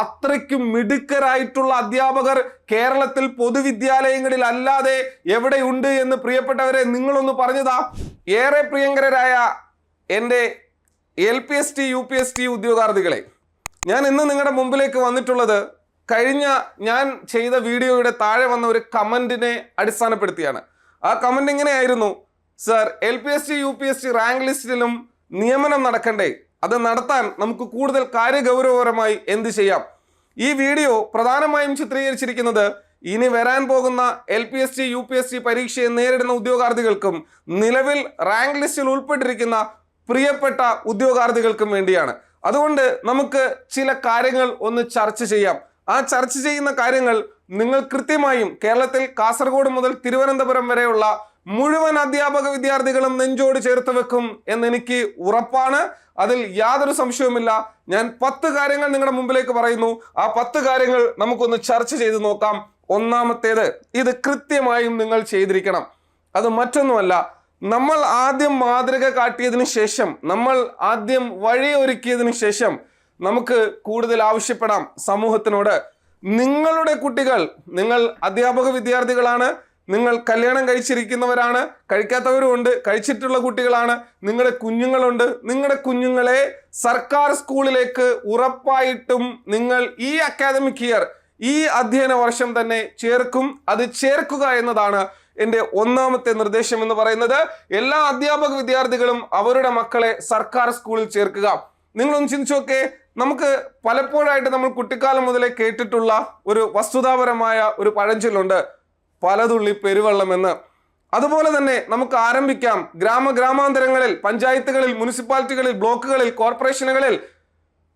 അത്രയ്ക്കും മിടുക്കരായിട്ടുള്ള അധ്യാപകർ കേരളത്തിൽ പൊതുവിദ്യാലയങ്ങളിൽ അല്ലാതെ എവിടെയുണ്ട് എന്ന് പ്രിയപ്പെട്ടവരെ നിങ്ങളൊന്ന് പറഞ്ഞതാ. ഏറെ പ്രിയങ്കരായ എൻ്റെ LPST UPST ഉദ്യോഗാർത്ഥികളെ, ഞാൻ ഇന്ന് നിങ്ങളുടെ മുമ്പിലേക്ക് വന്നിട്ടുള്ളത് കഴിഞ്ഞ ഞാൻ ചെയ്ത വീഡിയോയുടെ താഴെ വന്ന ഒരു കമന്റിനെ അടിസ്ഥാനപ്പെടുത്തിയാണ്. ആ കമന്റ് ഇങ്ങനെയായിരുന്നു: സർ, LPST UPST റാങ്ക് ലിസ്റ്റിലും നിയമനം നടക്കണ്ടേ? അത് നടത്താൻ നമുക്ക് കൂടുതൽ കാര്യഗൗരവപരമായി എന്ത് ചെയ്യാം? ഈ വീഡിയോ പ്രധാനമായും ചിത്രീകരിച്ചിരിക്കുന്നത് ഇനി വരാൻ പോകുന്ന LPST UPST പരീക്ഷയെ നേരിടുന്ന ഉദ്യോഗാർത്ഥികൾക്കും നിലവിൽ റാങ്ക് ലിസ്റ്റിൽ ഉൾപ്പെട്ടിരിക്കുന്ന പ്രിയപ്പെട്ട ഉദ്യോഗാർത്ഥികൾക്കും വേണ്ടിയാണ്. അതുകൊണ്ട് നമുക്ക് ചില കാര്യങ്ങൾ ഒന്ന് ചർച്ച ചെയ്യാം. ആ ചർച്ച ചെയ്യുന്ന കാര്യങ്ങൾ നിങ്ങൾ കൃത്യമായും കേരളത്തിൽ കാസർഗോഡ് മുതൽ തിരുവനന്തപുരം വരെയുള്ള മുഴുവൻ അധ്യാപക വിദ്യാർത്ഥികളും നെഞ്ചോട് ചേർത്ത് വെക്കും എന്നെനിക്ക് ഉറപ്പാണ്. അതിൽ യാതൊരു സംശയവുമില്ല. ഞാൻ 10 കാര്യങ്ങൾ നിങ്ങളുടെ മുമ്പിലേക്ക് പറയുന്നു. ആ 10 കാര്യങ്ങൾ നമുക്കൊന്ന് ചർച്ച ചെയ്ത് നോക്കാം. ഒന്നാമത്തേത്, ഇത് കൃത്യമായും നിങ്ങൾ ചെയ്തിരിക്കണം. അത് മറ്റൊന്നുമല്ല, നമ്മൾ ആദ്യം മാതൃക കാട്ടിയതിനു ശേഷം, നമ്മൾ ആദ്യം വഴിയൊരുക്കിയതിനു ശേഷം നമുക്ക് കൂടുതൽ ആവശ്യപ്പെടാം സമൂഹത്തിനോട്. നിങ്ങളുടെ കുട്ടികൾ, നിങ്ങൾ അധ്യാപക വിദ്യാർത്ഥികളാണ്, നിങ്ങൾ കല്യാണം കഴിച്ചിരിക്കുന്നവരാണ്, കഴിക്കാത്തവരുമുണ്ട്, കഴിച്ചിട്ടുള്ള കുട്ടികളാണ്, നിങ്ങളുടെ കുഞ്ഞുങ്ങളുണ്ട്. നിങ്ങളുടെ കുഞ്ഞുങ്ങളെ സർക്കാർ സ്കൂളിലേക്ക് ഉറപ്പായിട്ടും നിങ്ങൾ ഈ അക്കാദമിക് ഇയർ, ഈ അധ്യയന വർഷം തന്നെ ചേർക്കും. അത് ചേർക്കുക എന്നതാണ് എൻ്റെ ഒന്നാമത്തെ നിർദ്ദേശം എന്ന് പറയുന്നത്. എല്ലാ അധ്യാപക വിദ്യാർത്ഥികളും അവരുടെ മക്കളെ സർക്കാർ സ്കൂളിൽ ചേർക്കുക. നിങ്ങളൊന്ന് ചിന്തിച്ചു നോക്കേ, നമുക്ക് പലപ്പോഴായിട്ട് നമ്മൾ കുട്ടിക്കാലം മുതലേ കേട്ടിട്ടുള്ള ഒരു വസ്തുതാപരമായ ഒരു പഴഞ്ചൊല്ലുണ്ട്, പലതുള്ളി പെരുവെള്ളം എന്ന്. അതുപോലെ തന്നെ നമുക്ക് ആരംഭിക്കാം ഗ്രാമാന്തരങ്ങളിൽ, പഞ്ചായത്തുകളിൽ, മുനിസിപ്പാലിറ്റികളിൽ, ബ്ലോക്കുകളിൽ, കോർപ്പറേഷനുകളിൽ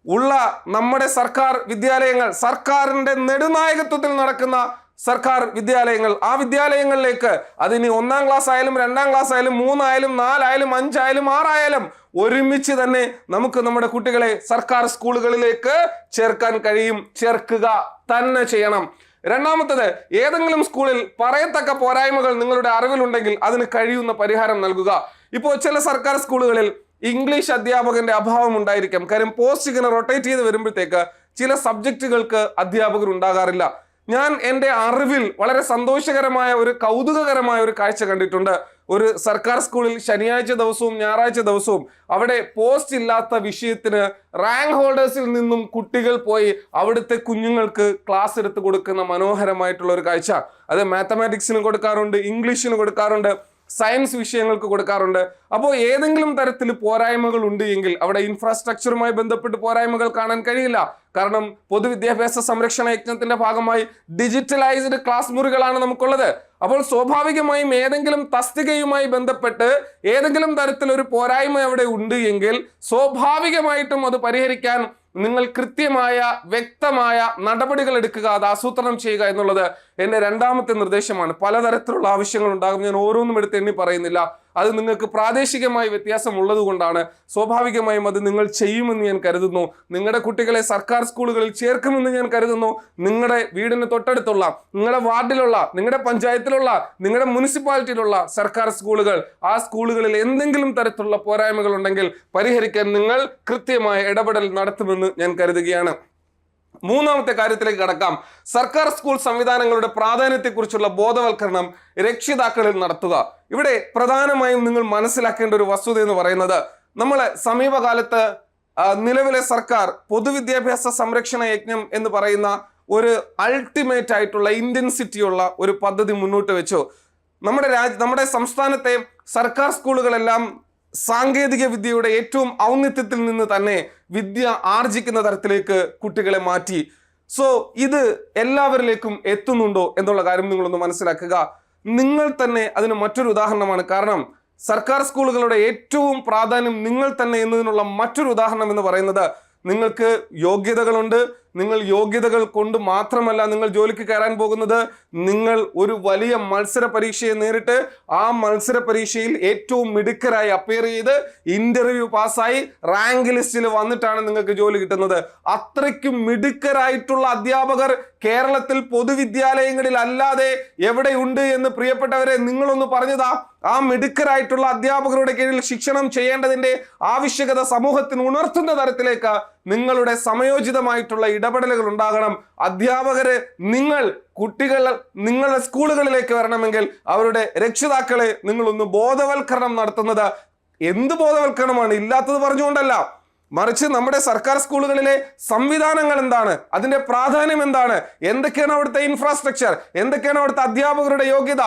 ഉള്ള നമ്മുടെ സർക്കാർ വിദ്യാലയങ്ങൾ, സർക്കാരിന്റെ നെടുനായകത്വത്തിൽ നടക്കുന്ന സർക്കാർ വിദ്യാലയങ്ങൾ. ആ വിദ്യാലയങ്ങളിലേക്ക് അതിന് 1ാം ക്ലാസ് ആയാലും 2ാം ക്ലാസ് ആയാലും 3 ആയാലും 4 ആയാലും 5 ആയാലും 6 ആയാലും ഒരുമിച്ച് തന്നെ നമുക്ക് നമ്മുടെ കുട്ടികളെ സർക്കാർ സ്കൂളുകളിലേക്ക് ചേർക്കാൻ കഴിയും. ചേർക്കുക തന്നെ ചെയ്യണം. രണ്ടാമത്തത്, ഏതെങ്കിലും സ്കൂളിൽ പറയത്തക്ക പോരായ്മകൾ നിങ്ങളുടെ അറിവിലുണ്ടെങ്കിൽ അതിന് കഴിയുന്ന പരിഹാരം നൽകുക. ഇപ്പോൾ ചില സർക്കാർ സ്കൂളുകളിൽ ഇംഗ്ലീഷ് അധ്യാപകന്റെ അഭാവം ഉണ്ടായിരിക്കാം. കാര്യം പോസ്റ്റ് ഇങ്ങനെ റൊട്ടേറ്റ് ചെയ്ത് വരുമ്പോഴത്തേക്ക് ചില സബ്ജക്റ്റുകൾക്ക് അധ്യാപകർ ഉണ്ടാകാറില്ല. ഞാൻ എൻ്റെ അറിവിൽ വളരെ സന്തോഷകരമായ ഒരു കൗതുകകരമായ ഒരു കാഴ്ച കണ്ടിട്ടുണ്ട്. ഒരു സർക്കാർ സ്കൂളിൽ ശനിയാഴ്ച ദിവസവും ഞായറാഴ്ച ദിവസവും അവിടെ പോസ്റ്റ് ഇല്ലാത്ത വിഷയത്തിന് റാങ്ക് ഹോൾഡേഴ്സിൽ നിന്നും കുട്ടികൾ പോയി അവിടുത്തെ കുഞ്ഞുങ്ങൾക്ക് ക്ലാസ് എടുത്ത് കൊടുക്കുന്ന മനോഹരമായിട്ടുള്ള ഒരു കാഴ്ച. അത് മാത്തമാറ്റിക്സിന് കൊടുക്കാറുണ്ട്, ഇംഗ്ലീഷിന് കൊടുക്കാറുണ്ട്, സയൻസ് വിഷയങ്ങൾക്ക് കൊടുക്കാറുണ്ട്. അപ്പോൾ ഏതെങ്കിലും തരത്തിൽ പോരായ്മകൾ ഉണ്ട് എങ്കിൽ അവിടെ ഇൻഫ്രാസ്ട്രക്ചറുമായി ബന്ധപ്പെട്ട് പോരായ്മകൾ കാണാൻ കഴിയില്ല. കാരണം പൊതുവിദ്യാഭ്യാസ സംരക്ഷണ യജ്ഞത്തിന്റെ ഭാഗമായി ഡിജിറ്റലൈസ്ഡ് ക്ലാസ് മുറികളാണ് നമുക്കുള്ളത്. അപ്പോൾ സ്വാഭാവികമായും ഏതെങ്കിലും തസ്തികയുമായി ബന്ധപ്പെട്ട് ഏതെങ്കിലും തരത്തിലൊരു പോരായ്മ അവിടെ ഉണ്ട് എങ്കിൽ സ്വാഭാവികമായിട്ടും അത് പരിഹരിക്കാൻ നിങ്ങൾ കൃത്യമായ വ്യക്തമായ നടപടികൾ എടുക്കുക, അത് ആസൂത്രണം ചെയ്യുക എന്നുള്ളത് എൻ്റെ രണ്ടാമത്തെ നിർദ്ദേശമാണ്. പലതരത്തിലുള്ള ആവശ്യങ്ങൾ ഉണ്ടാകും, ഞാൻ ഓരോന്നും എടുത്ത് എണ്ണി പറയുന്നില്ല. അത് നിങ്ങൾക്ക് പ്രാദേശികമായി വ്യത്യാസം ഉള്ളത് കൊണ്ടാണ്. സ്വാഭാവികമായും അത് നിങ്ങൾ ചെയ്യുമെന്ന് ഞാൻ കരുതുന്നു. നിങ്ങളുടെ കുട്ടികളെ സർക്കാർ സ്കൂളുകളിൽ ചേർക്കുമെന്ന് ഞാൻ കരുതുന്നു. നിങ്ങളുടെ വീടിന് തൊട്ടടുത്തുള്ള, നിങ്ങളുടെ വാർഡിലുള്ള, നിങ്ങളുടെ പഞ്ചായത്തിലുള്ള, നിങ്ങളുടെ മുനിസിപ്പാലിറ്റിയിലുള്ള സർക്കാർ സ്കൂളുകൾ, ആ സ്കൂളുകളിൽ എന്തെങ്കിലും തരത്തിലുള്ള പോരായ്മകൾ ഉണ്ടെങ്കിൽ പരിഹരിക്കാൻ നിങ്ങൾ കൃത്യമായ ഇടപെടൽ നടത്തുമെന്ന് ഞാൻ കരുതുകയാണ്. മൂന്നാമത്തെ കാര്യത്തിലേക്ക് കടക്കാം. സർക്കാർ സ്കൂൾ സംവിധാനങ്ങളുടെ പ്രാധാന്യത്തെക്കുറിച്ചുള്ള ബോധവൽക്കരണം രക്ഷിതാക്കളിൽ നടത്തുക. ഇവിടെ പ്രധാനമായും നിങ്ങൾ മനസ്സിലാക്കേണ്ട ഒരു വസ്തുത എന്ന് പറയുന്നത്, നമ്മളെ സമീപകാലത്ത് നിലവിലെ സർക്കാർ പൊതുവിദ്യാഭ്യാസ സംരക്ഷണ യജ്ഞം എന്ന് പറയുന്ന ഒരു അൾട്ടിമേറ്റ് ആയിട്ടുള്ള ഇന്റൻസിറ്റിയുള്ള ഒരു പദ്ധതി മുന്നോട്ട് വെച്ചു. നമ്മുടെ സംസ്ഥാനത്തെ സർക്കാർ സ്കൂളുകളെല്ലാം സാങ്കേതിക വിദ്യയുടെ ഏറ്റവും ഔന്നത്യത്തിൽ നിന്ന് തന്നെ വിദ്യ ആർജിക്കുന്ന തരത്തിലേക്ക് കുട്ടികളെ മാറ്റി. സോ ഇത് എല്ലാവരിലേക്കും എത്തുന്നുണ്ടോ എന്നുള്ള കാര്യം നിങ്ങളൊന്ന് മനസ്സിലാക്കുക. നിങ്ങൾ തന്നെ അതിന് മറ്റൊരു ഉദാഹരണമാണ്. കാരണം സർക്കാർ സ്കൂളുകളുടെ ഏറ്റവും പ്രാധാന്യം നിങ്ങൾ തന്നെ എന്നതിനുള്ള മറ്റൊരു ഉദാഹരണം എന്ന് പറയുന്നത്, നിങ്ങൾക്ക് യോഗ്യതകളുണ്ട്. നിങ്ങൾ യോഗ്യതകൾ കൊണ്ട് മാത്രമല്ല നിങ്ങൾ ജോലിക്ക് കയറാൻ പോകുന്നത്. നിങ്ങൾ ഒരു വലിയ മത്സര പരീക്ഷയെ നേരിട്ട് ആ മത്സര പരീക്ഷയിൽ ഏറ്റവും മിടുക്കരായി അപ്പിയർ ചെയ്ത് ഇന്റർവ്യൂ പാസ്സായി റാങ്ക് ലിസ്റ്റിൽ വന്നിട്ടാണ് നിങ്ങൾക്ക് ജോലി കിട്ടുന്നത്. അത്രയ്ക്കും മിടുക്കരായിട്ടുള്ള അധ്യാപകർ കേരളത്തിൽ പൊതുവിദ്യാലയങ്ങളിൽ അല്ലാതെ എവിടെയുണ്ട് എന്ന് പ്രിയപ്പെട്ടവരെ നിങ്ങളൊന്ന് പറഞ്ഞതാ. ആ മിടുക്കരായിട്ടുള്ള അധ്യാപകരുടെ കീഴിൽ ശിക്ഷണം ചെയ്യേണ്ടതിന്റെ ആവശ്യകത സമൂഹത്തിന് ഉണർത്തുന്ന തരത്തിലേക്ക് നിങ്ങളുടെ സമയോചിതമായിട്ടുള്ള ഇടപെടലുകൾ ഉണ്ടാകണം. അധ്യാപകര് നിങ്ങളുടെ സ്കൂളുകളിലേക്ക് വരണമെങ്കിൽ അവരുടെ രക്ഷിതാക്കളെ നിങ്ങളൊന്ന് ബോധവൽക്കരണം നടത്തുന്നത് എന്ത് ബോധവൽക്കരണമാണ്? ഇല്ലാത്തത് പറഞ്ഞുകൊണ്ടല്ല, മറിച്ച് നമ്മുടെ സർക്കാർ സ്കൂളുകളിലെ സംവിധാനങ്ങൾ എന്താണ്, അതിന്റെ പ്രാധാന്യം എന്താണ്, എന്തൊക്കെയാണ് അവിടുത്തെ ഇൻഫ്രാസ്ട്രക്ചർ, എന്തൊക്കെയാണ് അവിടുത്തെ അധ്യാപകരുടെ യോഗ്യത,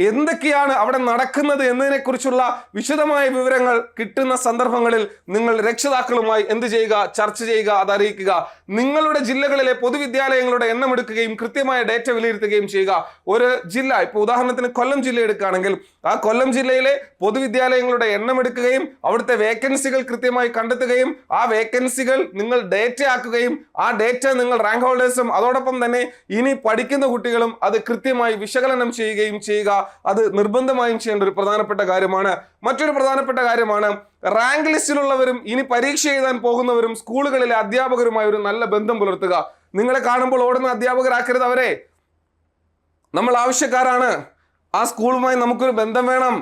എന്തൊക്കെയാണ് അവിടെ നടക്കുന്നത് എന്നതിനെ കുറിച്ചുള്ള വിശദമായ വിവരങ്ങൾ കിട്ടുന്ന സന്ദർഭങ്ങളിൽ നിങ്ങൾ രക്ഷിതാക്കളുമായി എന്ത് ചെയ്യുക? ചർച്ച ചെയ്യുക, അത് അറിയിക്കുക. നിങ്ങളുടെ ജില്ലകളിലെ പൊതുവിദ്യാലയങ്ങളുടെ എണ്ണം എടുക്കുകയും കൃത്യമായ ഡേറ്റ വിലയിരുത്തുകയും ചെയ്യുക. ഒരു ജില്ല, ഇപ്പോൾ ഉദാഹരണത്തിന് കൊല്ലം ജില്ല എടുക്കുകയാണെങ്കിൽ ആ കൊല്ലം ജില്ലയിലെ പൊതുവിദ്യാലയങ്ങളുടെ എണ്ണം എടുക്കുകയും അവിടുത്തെ വേക്കൻസികൾ കൃത്യമായി കണ്ടെത്തുകയും ആ വേക്കൻസികൾ നിങ്ങൾ ഡേറ്റ ആക്കുകയും ആ ഡേറ്റ നിങ്ങൾ റാങ്ക് ഹോൾഡേഴ്സും അതോടൊപ്പം തന്നെ ഇനി പഠിക്കുന്ന കുട്ടികളും അത് കൃത്യമായി വിശകലനം ചെയ്യുകയും ചെയ്യുക. അത് നിർബന്ധമായും ചെയ്യേണ്ട ഒരു പ്രധാനപ്പെട്ട കാര്യമാണ്. മറ്റൊരു പ്രധാനപ്പെട്ട കാര്യമാണ് റാങ്ക് ലിസ്റ്റിലുള്ളവരും ഇനി പരീക്ഷ എഴുതാൻ പോകുന്നവരും സ്കൂളുകളിലെ അധ്യാപകരുമായി ഒരു നല്ല ബന്ധം പുലർത്തുക. നിങ്ങളെ കാണുമ്പോൾ ഓടുന്ന അധ്യാപകരാക്കരുത് അവരെ. നമ്മൾ ആവശ്യക്കാരാണ്. ആ സ്കൂളുമായി നമുക്കൊരു ബന്ധം വേണം.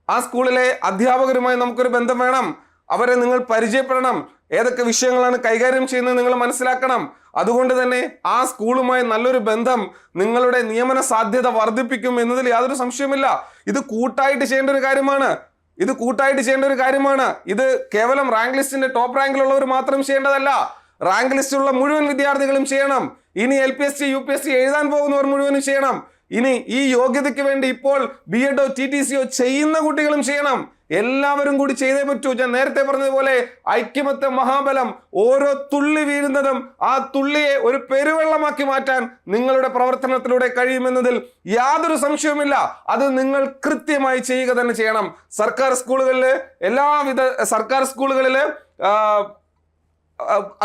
ആ സ്കൂളിലെ അധ്യാപകരുമായി നമുക്കൊരു ബന്ധം വേണം. അവരെ നിങ്ങൾ പരിചയപ്പെടണം. ഏതൊക്കെ വിഷയങ്ങളാണ് കൈകാര്യം ചെയ്യുന്നത് നിങ്ങൾ മനസ്സിലാക്കണം. അതുകൊണ്ട് തന്നെ ആ സ്കൂളുമായി നല്ലൊരു ബന്ധം നിങ്ങളുടെ നിയമന സാധ്യത വർദ്ധിപ്പിക്കും എന്നതിൽ യാതൊരു സംശയമില്ല. ഇത് കൂട്ടായിട്ട് ചെയ്യേണ്ട ഒരു കാര്യമാണ്. ഇത് കേവലം റാങ്ക് ലിസ്റ്റിന്റെ ടോപ്പ് റാങ്കിലുള്ളവർ മാത്രം ചെയ്യേണ്ടതല്ല. റാങ്ക് ലിസ്റ്റിലുള്ള മുഴുവൻ വിദ്യാർത്ഥികളും ചെയ്യണം. ഇനി LPSC UPSC എഴുതാൻ പോകുന്നവർ മുഴുവനും ചെയ്യണം. ഇനി ഈ യോഗ്യതയ്ക്ക് വേണ്ടി ഇപ്പോൾ BEdോ TTCയോ ചെയ്യുന്ന കുട്ടികളും ചെയ്യണം. എല്ലാവരും കൂടി ചെയ്തേ പറ്റൂ. ഞാൻ നേരത്തെ പറഞ്ഞതുപോലെ ഐക്യമത്യ മഹാബലം. ഓരോ തുള്ളി വീഴുന്നതും ആ തുള്ളിയെ ഒരു പെരുവെള്ളമാക്കി മാറ്റാൻ നിങ്ങളുടെ പ്രവർത്തനത്തിലൂടെ കഴിയുമെന്നതിൽ യാതൊരു സംശയവുമില്ല. അത് നിങ്ങൾ കൃത്യമായി ചെയ്യുക തന്നെ ചെയ്യണം. സർക്കാർ സ്കൂളുകളിൽ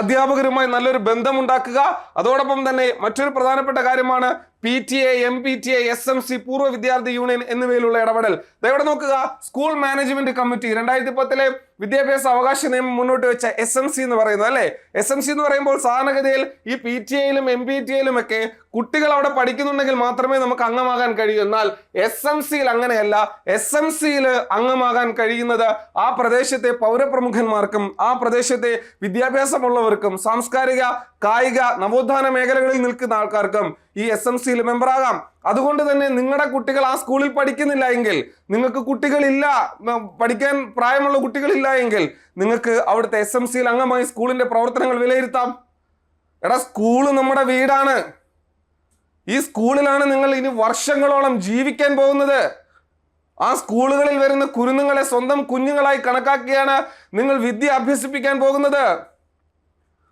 അധ്യാപകരുമായി നല്ലൊരു ബന്ധം ഉണ്ടാക്കുക. അതോടൊപ്പം തന്നെ മറ്റൊരു പ്രധാനപ്പെട്ട കാര്യമാണ് PTA, MPTA, SMC, പൂർവ്വ വിദ്യാർത്ഥി യൂണിയൻ എന്നിവയിലുള്ള ഇടപെടൽ. ഇവിടെ നോക്കുക, സ്കൂൾ മാനേജ്മെന്റ് കമ്മിറ്റി 2010 വിദ്യാഭ്യാസ അവകാശ നിയമം മുന്നോട്ട് വെച്ച SMC എന്ന് പറയുന്നത് അല്ലെ. SMC എന്ന് പറയുമ്പോൾ സാധാരണഗതിയിൽ ഈ PTA-യിലും MPTA-യിലും ഒക്കെ കുട്ടികൾ അവിടെ പഠിക്കുന്നുണ്ടെങ്കിൽ മാത്രമേ നമുക്ക് അംഗമാകാൻ കഴിയൂ. എന്നാൽ SMC-യിൽ അങ്ങനെയല്ല. SMC-യിൽ അംഗമാകാൻ കഴിയുന്നത് ആ പ്രദേശത്തെ പൗരപ്രമുഖന്മാർക്കും ആ പ്രദേശത്തെ വിദ്യാഭ്യാസമുള്ളവർക്കും സാംസ്കാരിക, കായിക, നവോത്ഥാന മേഖലകളിൽ നിൽക്കുന്ന ആൾക്കാർക്കും ഈ SMC-യിൽ മെമ്പറാകാം. അതുകൊണ്ട് തന്നെ നിങ്ങളുടെ കുട്ടികൾ ആ സ്കൂളിൽ പഠിക്കുന്നില്ല എങ്കിൽ, നിങ്ങൾക്ക് കുട്ടികളില്ല, പഠിക്കാൻ പ്രായമുള്ള കുട്ടികളില്ല എങ്കിൽ നിങ്ങൾക്ക് അവിടുത്തെ SMC-യിൽ അംഗമായി സ്കൂളിന്റെ പ്രവർത്തനങ്ങൾ വിലയിരുത്താം. സ്കൂള് നമ്മുടെ വീടാണ്. ഈ സ്കൂളിലാണ് നിങ്ങൾ ഇനി വർഷങ്ങളോളം ജീവിക്കാൻ പോകുന്നത്. ആ സ്കൂളുകളിൽ വരുന്ന കുരുന്നുങ്ങളെ സ്വന്തം കുഞ്ഞുങ്ങളായി കണക്കാക്കിയാണ് നിങ്ങൾ വിദ്യ അഭ്യസിപ്പിക്കാൻ പോകുന്നത്.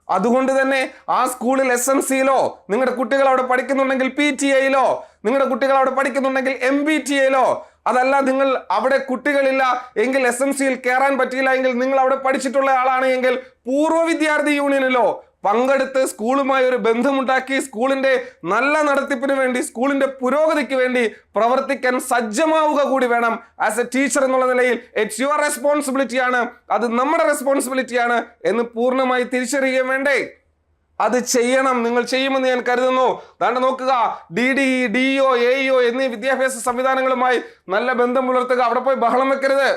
അതുകൊണ്ട് തന്നെ ആ സ്കൂളിൽ SMC-യിലോ നിങ്ങളുടെ കുട്ടികൾ അവിടെ പഠിക്കുന്നുണ്ടെങ്കിൽ PTA-യിലോ നിങ്ങളുടെ കുട്ടികൾ അവിടെ പഠിക്കുന്നുണ്ടെങ്കിൽ MPTA-യിലോ, അതല്ല നിങ്ങൾ അവിടെ കുട്ടികളില്ല എങ്കിൽ SMC-യിൽ കയറാൻ പറ്റിയില്ല എങ്കിൽ നിങ്ങൾ അവിടെ പഠിച്ചിട്ടുള്ള ആളാണ് എങ്കിൽ പൂർവ്വ വിദ്യാർത്ഥി യൂണിയനിലോ പങ്കെടുത്ത് സ്കൂളുമായി ഒരു ബന്ധമുണ്ടാക്കി സ്കൂളിന്റെ നല്ല നടത്തിപ്പിന് വേണ്ടി, സ്കൂളിന്റെ പുരോഗതിക്ക് വേണ്ടി പ്രവർത്തിക്കാൻ സജ്ജമാവുക കൂടി വേണം. ആസ് എ ടീച്ചർ എന്നുള്ള നിലയിൽ ഇറ്റ്സ് യുവർ റെസ്പോൺസിബിലിറ്റി ആണ്, അത് നമ്മുടെ റെസ്പോൺസിബിലിറ്റിയാണ് എന്ന് പൂർണ്ണമായി തിരിച്ചറിയുകയും വേണ്ടേ? അത് ചെയ്യണം. നിങ്ങൾ ചെയ്യുമെന്ന് ഞാൻ കരുതുന്നു. താണ്ട് നോക്കുക, DDE, DEO, AEO എന്നീ വിദ്യാഭ്യാസ സംവിധാനങ്ങളുമായി നല്ല ബന്ധം പുലർത്തുക. അവിടെ പോയി ബഹളം വെക്കരുത്.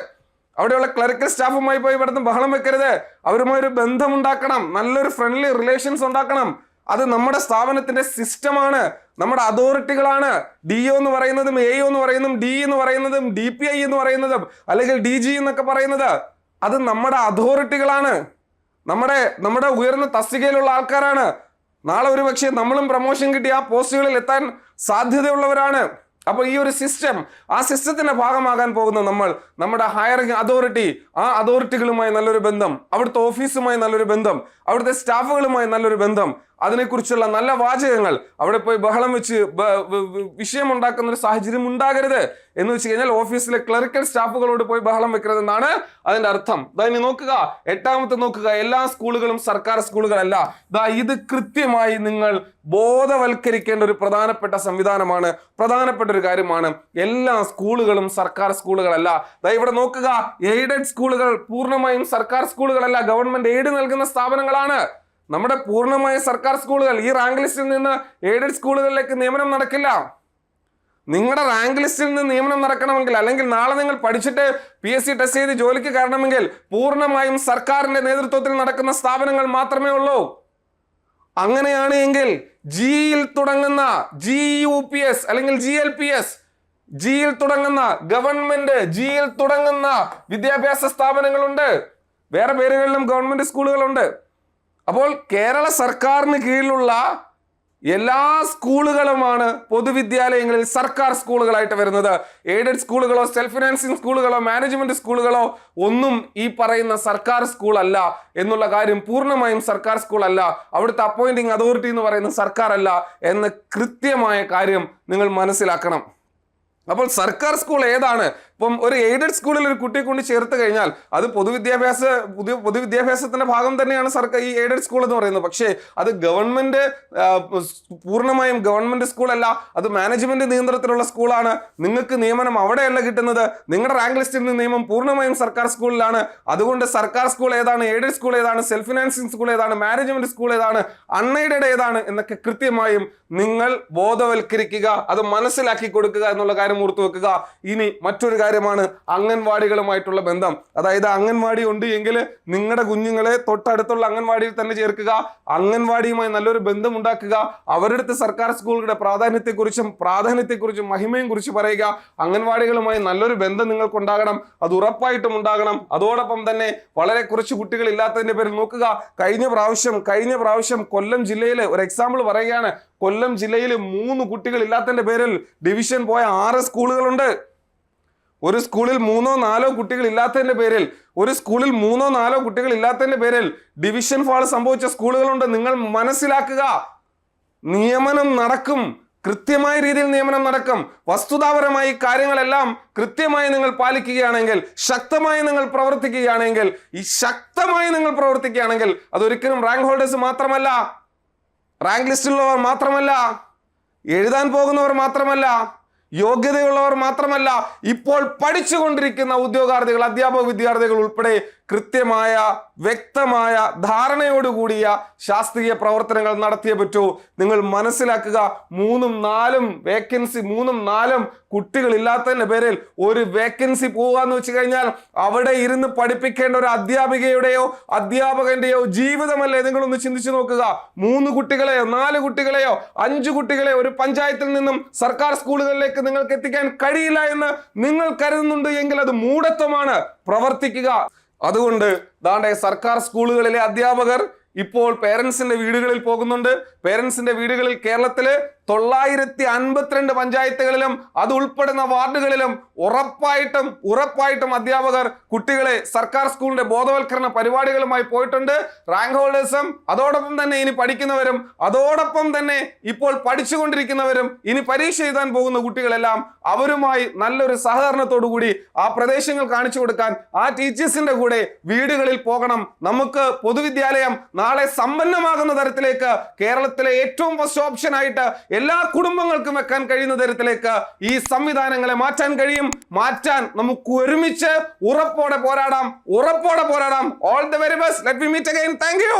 അവിടെയുള്ള ക്ലറിക്കൽ സ്റ്റാഫുമായി പോയി ഇവിടുന്ന് ബഹളം വെക്കരുത്. അവരുമായി ഒരു ബന്ധമുണ്ടാക്കണം. നല്ലൊരു ഫ്രണ്ട്ലി റിലേഷൻസ് ഉണ്ടാക്കണം. അത് നമ്മുടെ സ്ഥാപനത്തിന്റെ സിസ്റ്റമാണ്, നമ്മുടെ അതോറിറ്റികളാണ്. DO എന്ന് പറയുന്നതും AEO എന്ന് പറയുന്നതും DE എന്ന് പറയുന്നതും DPI എന്ന് പറയുന്നതും അല്ലെങ്കിൽ DG എന്നൊക്കെ പറയുന്നത് അത് നമ്മുടെ അതോറിറ്റികളാണ്. നമ്മുടെ ഉയർന്ന തസ്തികയിലുള്ള ആൾക്കാരാണ്. നാളെ ഒരു പക്ഷേ നമ്മളും പ്രൊമോഷൻ കിട്ടി ആ പോസ്റ്റുകളിൽ എത്താൻ സാധ്യതയുള്ളവരാണ്. അപ്പോൾ ഈ ഒരു സിസ്റ്റം, ആ സിസ്റ്റത്തിന്റെ ഭാഗമാകാൻ പോകുന്ന നമ്മുടെ ഹയറിംഗ് അതോറിറ്റി, ആ അതോറിറ്റികളുമായി നല്ലൊരു ബന്ധം, അവിടുത്തെ ഓഫീസുമായി നല്ലൊരു ബന്ധം, അവിടുത്തെ സ്റ്റാഫുകളുമായി നല്ലൊരു ബന്ധം, അതിനെക്കുറിച്ചുള്ള നല്ല വാചകങ്ങൾ, അവിടെ പോയി ബഹളം വെച്ച് വിഷയമുണ്ടാക്കുന്ന ഒരു സാഹചര്യം ഉണ്ടാകരുത്. എന്ന് വെച്ച് കഴിഞ്ഞാൽ ഓഫീസിലെ ക്ലറിക്കൽ സ്റ്റാഫുകളോട് പോയി ബഹളം വെക്കരുതെന്നാണ് അതിന്റെ അർത്ഥം. ഇനി നോക്കുക, 8ാമത്തെ നോക്കുക, എല്ലാ സ്കൂളുകളും സർക്കാർ സ്കൂളുകളല്ല. ഇത് കൃത്യമായി നിങ്ങൾ ബോധവൽക്കരിക്കേണ്ട ഒരു പ്രധാനപ്പെട്ട സംവിധാനമാണ്, പ്രധാനപ്പെട്ട ഒരു കാര്യമാണ്. എല്ലാ സ്കൂളുകളും സർക്കാർ സ്കൂളുകളല്ല. ഇവിടെ നോക്കുക, എയ്ഡഡ് സ്കൂളുകൾ പൂർണ്ണമായും സർക്കാർ സ്കൂളുകളല്ല, ഗവൺമെന്റ് എയ്ഡ് നൽകുന്ന സ്ഥാപനങ്ങളാണ്. നമ്മുടെ പൂർണ്ണമായ സർക്കാർ സ്കൂളുകൾ, ഈ റാങ്ക് ലിസ്റ്റിൽ നിന്ന് എയ്ഡഡ് സ്കൂളുകളിലേക്ക് നിയമനം നടക്കില്ല. നിങ്ങളുടെ റാങ്ക് ലിസ്റ്റിൽ നിന്ന് നിയമനം നടക്കണമെങ്കിൽ, അല്ലെങ്കിൽ നാളെ നിങ്ങൾ പഠിച്ചിട്ട് PSC ടെസ്റ്റ് ചെയ്ത് ജോലിക്ക് കയറണമെങ്കിൽ പൂർണ്ണമായും സർക്കാരിന്റെ നേതൃത്വത്തിൽ നടക്കുന്ന സ്ഥാപനങ്ങൾ മാത്രമേ ഉള്ളൂ. അങ്ങനെയാണ് എങ്കിൽ ജിയിൽ തുടങ്ങുന്ന GUPS അല്ലെങ്കിൽ GLPS, ജിയിൽ തുടങ്ങുന്ന ഗവൺമെന്റ്, ജിയിൽ തുടങ്ങുന്ന വിദ്യാഭ്യാസ സ്ഥാപനങ്ങളുണ്ട്. വേറെ പേരുകളിലും ഗവൺമെന്റ് സ്കൂളുകളുണ്ട്. അപ്പോൾ കേരള സർക്കാരിന് കീഴിലുള്ള എല്ലാ സ്കൂളുകളുമാണ് പൊതുവിദ്യാലയങ്ങളിൽ സർക്കാർ സ്കൂളുകളായിട്ട് വരുന്നത്. എയ്ഡഡ് സ്കൂളുകളോ സെൽഫ് ഫിനാൻസിങ് സ്കൂളുകളോ മാനേജ്മെന്റ് സ്കൂളുകളോ ഒന്നും ഈ പറയുന്ന സർക്കാർ സ്കൂൾ അല്ല എന്നുള്ള കാര്യം, പൂർണ്ണമായും സർക്കാർ സ്കൂൾ അല്ല, അവിടുത്തെ അപ്പോയിന്റിംഗ് അതോറിറ്റി എന്ന് പറയുന്ന സർക്കാർ അല്ല എന്ന കൃത്യമായ കാര്യം നിങ്ങൾ മനസ്സിലാക്കണം. അപ്പോൾ സർക്കാർ സ്കൂൾ ഏതാണ്? ഇപ്പം ഒരു എയ്ഡഡ് സ്കൂളിൽ ഒരു കുട്ടിയെ കൊണ്ട് ചേർത്ത് കഴിഞ്ഞാൽ അത് പൊതുവിദ്യാഭ്യാസത്തിന്റെ ഭാഗം തന്നെയാണ് സർക്കാർ ഈ എയ്ഡഡ് സ്കൂൾ എന്ന് പറയുന്നത്. പക്ഷേ അത് ഗവൺമെന്റ്, പൂർണ്ണമായും ഗവൺമെന്റ് സ്കൂളല്ല, അത് മാനേജ്മെന്റ് നിയന്ത്രണത്തിലുള്ള സ്കൂളാണ്. നിങ്ങൾക്ക് നിയമനം അവിടെയല്ല കിട്ടുന്നത്. നിങ്ങളുടെ റാങ്ക് ലിസ്റ്റിൽ നിന്ന് നിയമം പൂർണ്ണമായും സർക്കാർ സ്കൂളിലാണ്. അതുകൊണ്ട് സർക്കാർ സ്കൂൾ ഏതാണ്, എയ്ഡഡ് സ്കൂൾ ഏതാണ്, സെൽഫ് ഫിനാൻസിങ് സ്കൂൾ ഏതാണ്, മാനേജ്മെന്റ് സ്കൂൾ ഏതാണ്, അൺഎയ്ഡഡ് ഏതാണ് എന്നൊക്കെ കൃത്യമായും നിങ്ങൾ ബോധവൽക്കരിക്കുക, അത് മനസ്സിലാക്കി കൊടുക്കുക എന്നുള്ള കാര്യം ഓർത്തു വെക്കുക. ഇനി മറ്റൊരു കാര്യമാണ് അംഗൻവാടികളുമായിട്ടുള്ള ബന്ധം. അതായത് അംഗൻവാടി ഉണ്ട് എങ്കിൽ നിങ്ങളുടെ കുഞ്ഞുങ്ങളെ തൊട്ടടുത്തുള്ള അംഗൻവാടിയിൽ തന്നെ ചേർക്കുക, അംഗൻവാടിയുമായി നല്ലൊരു ബന്ധം ഉണ്ടാക്കുക, അവരുടെ അടുത്ത് സർക്കാർ സ്കൂളുകളുടെ പ്രാധാന്യത്തെക്കുറിച്ചും മഹിമയും കുറിച്ച് പറയുക. അംഗൻവാടികളുമായി നല്ലൊരു ബന്ധം നിങ്ങൾക്ക് ഉണ്ടാകണം, അത് ഉറപ്പായിട്ടും ഉണ്ടാകണം. അതോടൊപ്പം തന്നെ വളരെ കുറച്ച് കുട്ടികൾ ഇല്ലാത്തതിന്റെ പേരിൽ നോക്കുക, കഴിഞ്ഞ പ്രാവശ്യം കൊല്ലം ജില്ലയിലെ ഒരു എക്സാമ്പിൾ പറയുകയാണ്. കൊല്ലം ജില്ലയിൽ 3 കുട്ടികൾ ഇല്ലാത്തതിന്റെ പേരിൽ ഡിവിഷൻ പോയ 6 സ്കൂളുകളുണ്ട്. ഒരു സ്കൂളിൽ 3-4 കുട്ടികൾ ഇല്ലാത്തതിന്റെ പേരിൽ ഡിവിഷൻ ഫാൾ സംഭവിച്ച സ്കൂളുകളുണ്ട്. നിങ്ങൾ മനസ്സിലാക്കുക, നിയമനം നടക്കും, കൃത്യമായ രീതിയിൽ നിയമനം നടക്കും. വസ്തുതാപരമായി കാര്യങ്ങളെല്ലാം കൃത്യമായി നിങ്ങൾ പാലിക്കുകയാണെങ്കിൽ, ശക്തമായി നിങ്ങൾ പ്രവർത്തിക്കുകയാണെങ്കിൽ അതൊരിക്കലും റാങ്ക് ഹോൾഡേഴ്സ് മാത്രമല്ല, റാങ്ക് ലിസ്റ്റിലുള്ളവർ മാത്രമല്ല, എഴുതാൻ പോകുന്നവർ മാത്രമല്ല, യോഗ്യതയുള്ളവർ മാത്രമല്ല, ഇപ്പോൾ പഠിച്ചുകൊണ്ടിരിക്കുന്ന ഉദ്യോഗാർത്ഥികൾ, അധ്യാപക വിദ്യാർത്ഥികൾ ഉൾപ്പെടെ കൃത്യമായ വ്യക്തമായ ധാരണയോടുകൂടിയ ശാസ്ത്രീയ പ്രവർത്തനങ്ങൾ നടത്തിയേ പറ്റൂ. നിങ്ങൾ മനസ്സിലാക്കുക, 3-4 വേക്കൻസി, 3-4 കുട്ടികൾ ഇല്ലാത്തതിന്റെ പേരിൽ ഒരു വേക്കൻസി പോകാന്ന് വെച്ച് കഴിഞ്ഞാൽ അവിടെ ഇരുന്ന് പഠിപ്പിക്കേണ്ട ഒരു അധ്യാപികയുടെയോ അധ്യാപകന്റെയോ ജീവിതമല്ലേ? നിങ്ങളൊന്ന് ചിന്തിച്ചു നോക്കുക. 3 കുട്ടികളെയോ 4 കുട്ടികളെയോ 5 കുട്ടികളെയോ ഒരു പഞ്ചായത്തിൽ നിന്നും സർക്കാർ സ്കൂളുകളിലേക്ക് നിങ്ങൾക്ക് എത്തിക്കാൻ കഴിയില്ല എന്ന് നിങ്ങൾ കരുതുന്നുണ്ട് എങ്കിൽ അത് മൂഢത്വമാണ്. പ്രവർത്തിക്കുക. അതുകൊണ്ട് ദാണ്ടെ സർക്കാർ സ്കൂളുകളിലെ അധ്യാപകർ ഇപ്പോൾ പേരൻസിന്റെ വീടുകളിൽ പോകുന്നുണ്ട്. പേരൻസിന്റെ വീടുകളിൽ കേരളത്തില് 952 പഞ്ചായത്തുകളിലും അത് ഉൾപ്പെടുന്ന വാർഡുകളിലും ഉറപ്പായിട്ടും അധ്യാപകർ കുട്ടികളെ സർക്കാർ സ്കൂളിന്റെ ബോധവൽക്കരണ പരിപാടികളുമായി പോയിട്ടുണ്ട്. റാങ്ക് ഹോൾഡേഴ്സും അതോടൊപ്പം തന്നെ ഇനി പഠിക്കുന്നവരും അതോടൊപ്പം തന്നെ ഇപ്പോൾ പഠിച്ചുകൊണ്ടിരിക്കുന്നവരും ഇനി പരീക്ഷ എഴുതാൻ പോകുന്ന കുട്ടികളെല്ലാം അവരുമായി നല്ലൊരു സഹകരണത്തോടു കൂടി ആ പ്രദേശങ്ങൾ കാണിച്ചു കൊടുക്കാൻ ആ ടീച്ചേഴ്സിന്റെ കൂടെ വീടുകളിൽ പോകണം. നമുക്ക് പൊതുവിദ്യാലയം നാളെ സമ്പന്നമാകുന്ന തരത്തിലേക്ക്, കേരളത്തിലെ ഏറ്റവും ഫസ്റ്റ് ഓപ്ഷൻ ആയിട്ട് എല്ലാ കുടുംബങ്ങൾക്കും വെക്കാൻ കഴിയുന്ന തരത്തിലേക്ക് ഈ സംവിധാനങ്ങളെ മാറ്റാൻ നമുക്ക് ഒരുമിച്ച് ഉറപ്പോടെ പോരാടാം. All the very best. Let me meet again. Thank U.